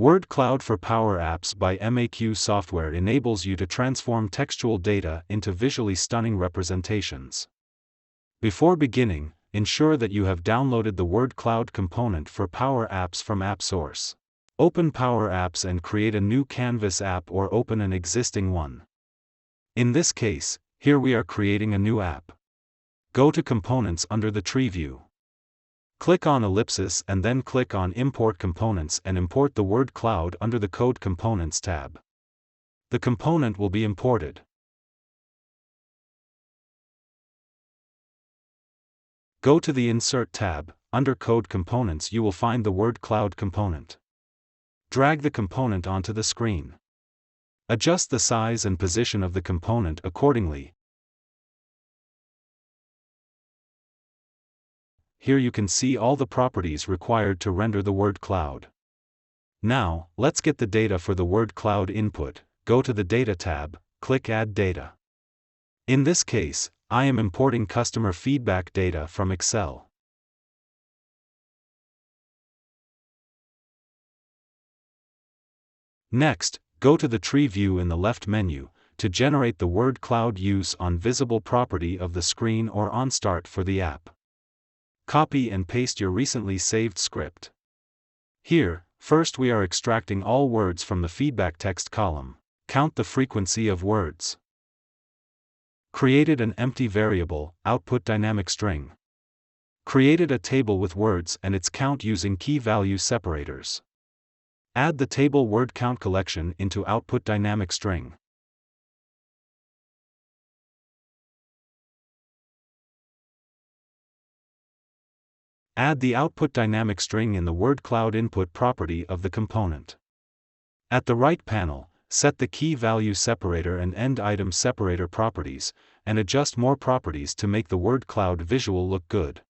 Word Cloud for Power Apps by MAQ Software enables you to transform textual data into visually stunning representations. Before beginning, ensure that you have downloaded the Word Cloud component for Power Apps from App Source. Open Power Apps and create a new Canvas app or open an existing one. In this case, here we are creating a new app. Go to Components under the tree view. Click on Ellipsis and then click on Import Components and import the Word Cloud under the Code Components tab. The component will be imported. Go to the Insert tab. Under Code Components you will find the Word Cloud component. Drag the component onto the screen. Adjust the size and position of the component accordingly. Here you can see all the properties required to render the Word Cloud. Now, let's get the data for the Word Cloud input. Go to the Data tab, click Add Data. In this case, I am importing customer feedback data from Excel. Next, go to the tree view in the left menu, to generate the Word Cloud use on visible property of the screen or on start for the app. Copy and paste your recently saved script. Here, first we are extracting all words from the feedback text column. Count the frequency of words. Created an empty variable, output dynamic string. Created a table with words and its count using key value separators. Add the table word count collection into output dynamic string. Add the output dynamic string in the Word Cloud input property of the component. At the right panel, set the key value separator and end item separator properties, and adjust more properties to make the Word Cloud visual look good.